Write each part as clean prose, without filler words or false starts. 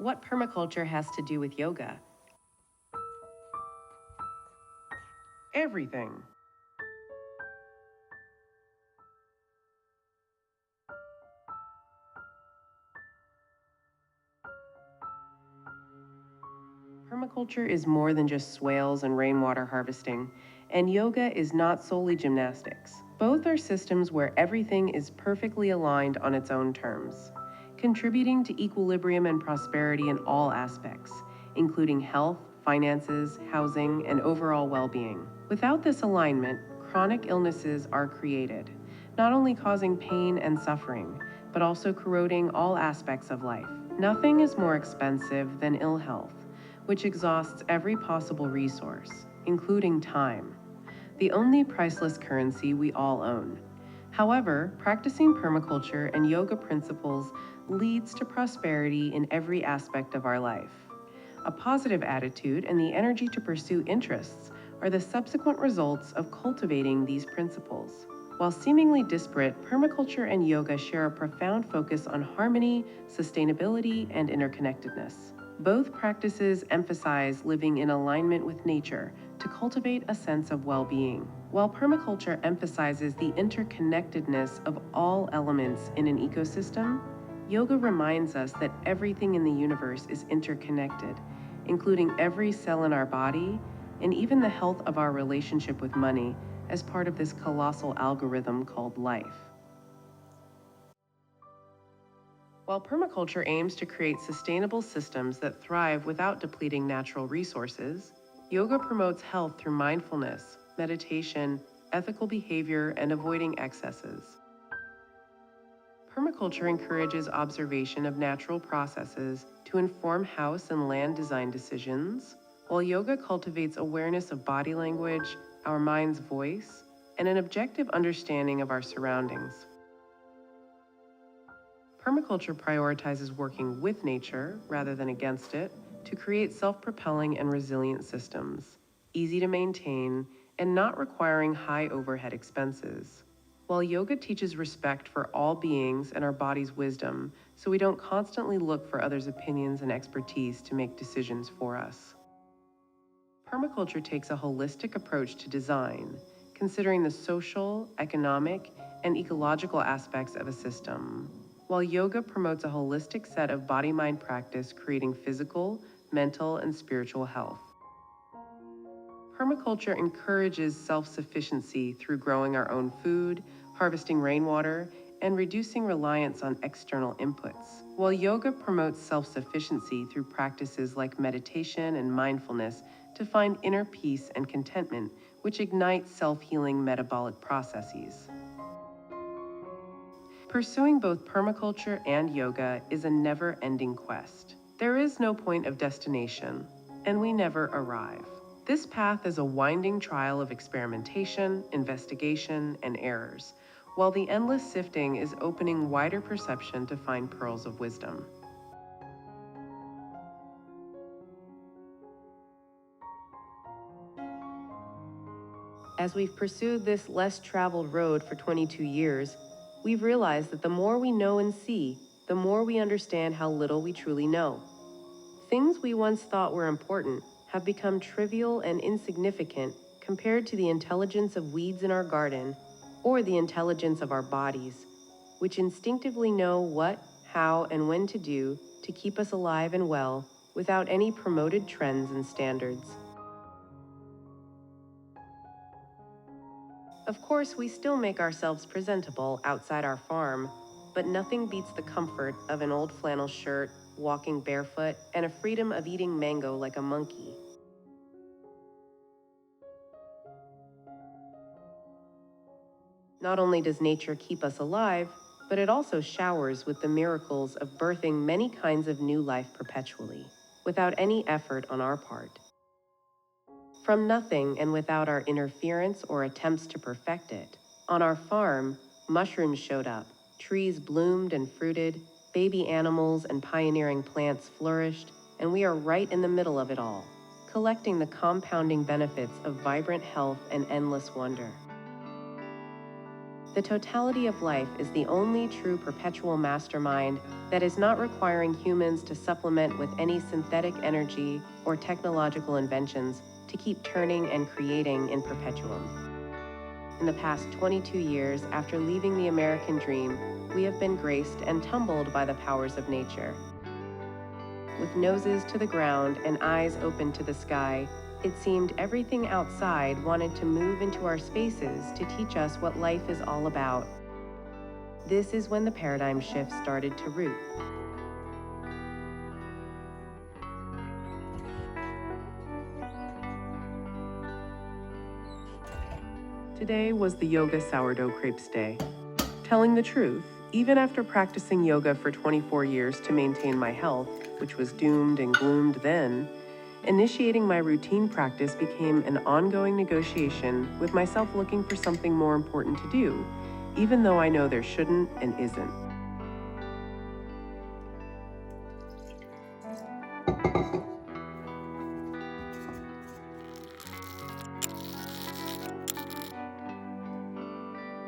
What permaculture has to do with yoga? Everything. Permaculture is more than just swales and rainwater harvesting, and yoga is not solely gymnastics. Both are systems where everything is perfectly aligned on its own terms, contributing to equilibrium and prosperity in all aspects, including health, finances, housing, and overall well-being. Without this alignment, chronic illnesses are created, not only causing pain and suffering, but also corroding all aspects of life. Nothing is more expensive than ill health, which exhausts every possible resource, including time, the only priceless currency we all own. However, practicing permaculture and yoga principles leads to prosperity in every aspect of our life. A positive attitude and the energy to pursue interests are the subsequent results of cultivating these principles. While seemingly disparate, permaculture and yoga share a profound focus on harmony, sustainability, and interconnectedness. Both practices emphasize living in alignment with nature to cultivate a sense of well-being, while permaculture emphasizes the interconnectedness of all elements in an ecosystem. Yoga reminds us that everything in the universe is interconnected, including every cell in our body and even the health of our relationship with money as part of this colossal algorithm called life. While permaculture aims to create sustainable systems that thrive without depleting natural resources, yoga promotes health through mindfulness, meditation, ethical behavior, and avoiding excesses. Permaculture encourages observation of natural processes to inform house and land design decisions, while yoga cultivates awareness of body language, our mind's voice, and an objective understanding of our surroundings. Permaculture prioritizes working with nature rather than against it to create self-propelling and resilient systems, easy to maintain and not requiring high overhead expenses. While yoga teaches respect for all beings and our body's wisdom, so we don't constantly look for others' opinions and expertise to make decisions for us. Permaculture takes a holistic approach to design, considering the social, economic, and ecological aspects of a system, while yoga promotes a holistic set of body-mind practice creating physical, mental, and spiritual health. Permaculture encourages self-sufficiency through growing our own food, harvesting rainwater, and reducing reliance on external inputs, while yoga promotes self-sufficiency through practices like meditation and mindfulness to find inner peace and contentment, which ignites self-healing metabolic processes. Pursuing both permaculture and yoga is a never-ending quest. There is no point of destination, and we never arrive. This path is a winding trial of experimentation, investigation, and errors, while the endless sifting is opening wider perception to find pearls of wisdom. As we've pursued this less traveled road for 22 years, we've realized that the more we know and see, the more we understand how little we truly know. Things we once thought were important have become trivial and insignificant compared to the intelligence of weeds in our garden or the intelligence of our bodies, which instinctively know what, how, and when to do to keep us alive and well without any promoted trends and standards. Of course, we still make ourselves presentable outside our farm, but nothing beats the comfort of an old flannel shirt, walking barefoot, and a freedom of eating mango like a monkey. Not only does nature keep us alive, but it also showers with the miracles of birthing many kinds of new life perpetually, without any effort on our part. From nothing and without our interference or attempts to perfect it, on our farm, mushrooms showed up, trees bloomed and fruited, baby animals and pioneering plants flourished, and we are right in the middle of it all, collecting the compounding benefits of vibrant health and endless wonder. The totality of life is the only true perpetual mastermind that is not requiring humans to supplement with any synthetic energy or technological inventions to keep turning and creating in perpetuum. In the past 22 years after leaving the American dream, we have been graced and tumbled by the powers of nature. With noses to the ground and eyes open to the sky, it seemed everything outside wanted to move into our spaces to teach us what life is all about. This is when the paradigm shift started to root. Today was the Yoga Sourdough Crepes Day. Telling the truth, even after practicing yoga for 24 years to maintain my health, which was doomed and gloomed then, initiating my routine practice became an ongoing negotiation with myself looking for something more important to do, even though I know there shouldn't and isn't.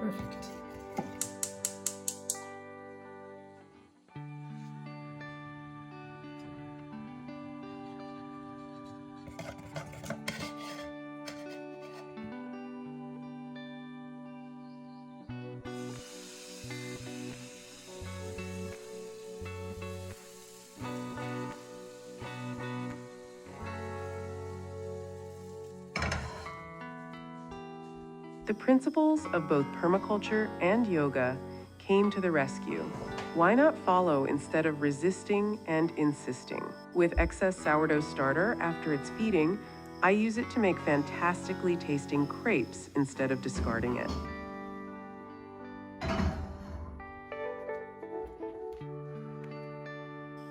Perfect. The principles of both permaculture and yoga came to the rescue. Why not follow instead of resisting and insisting? With excess sourdough starter after its feeding, I use it to make fantastically tasting crepes instead of discarding it.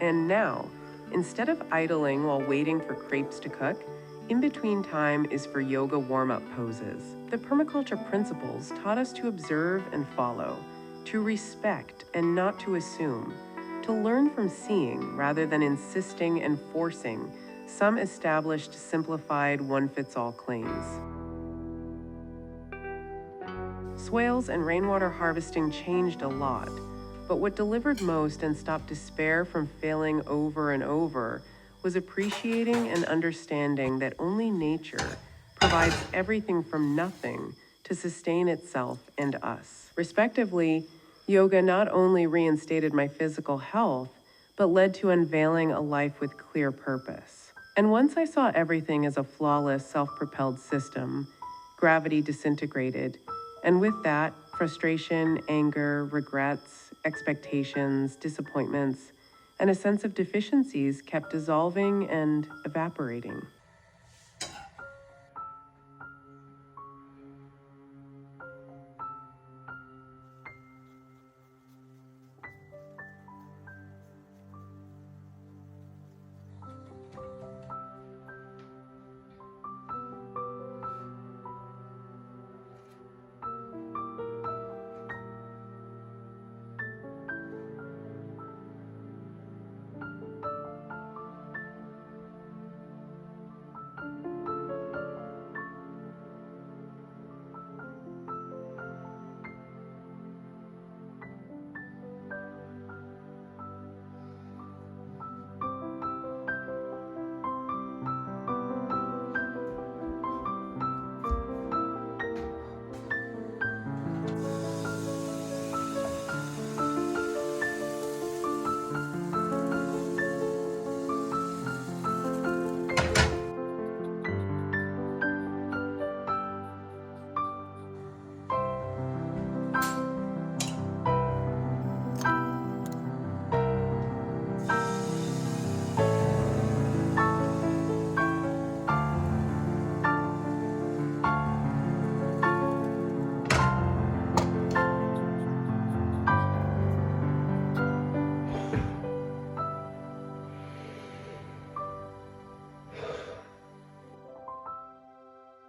And now, instead of idling while waiting for crepes to cook, in between time is for yoga warm-up poses. The permaculture principles taught us to observe and follow, to respect and not to assume, to learn from seeing rather than insisting and forcing some established, simplified, one-fits-all claims. Swales and rainwater harvesting changed a lot, but what delivered most and stopped despair from failing over and over was appreciating and understanding that only nature provides everything from nothing to sustain itself and us. Respectively, yoga not only reinstated my physical health, but led to unveiling a life with clear purpose. And once I saw everything as a flawless, self-propelled system, gravity disintegrated, and with that, frustration, anger, regrets, expectations, disappointments, and a sense of deficiencies kept dissolving and evaporating.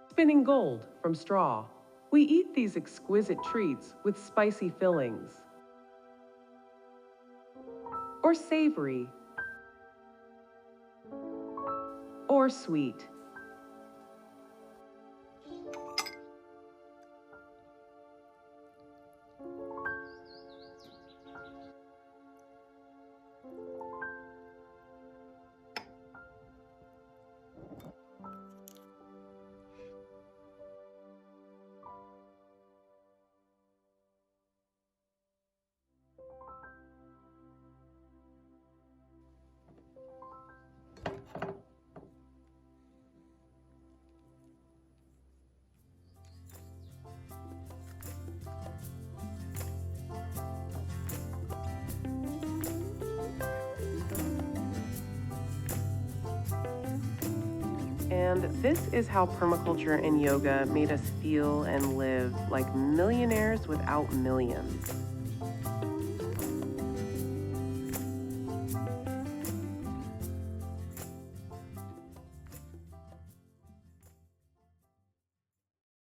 Spinning gold from straw. We eat these exquisite treats with spicy fillings, or savory, or sweet. And this is how permaculture and yoga made us feel and live like millionaires without millions.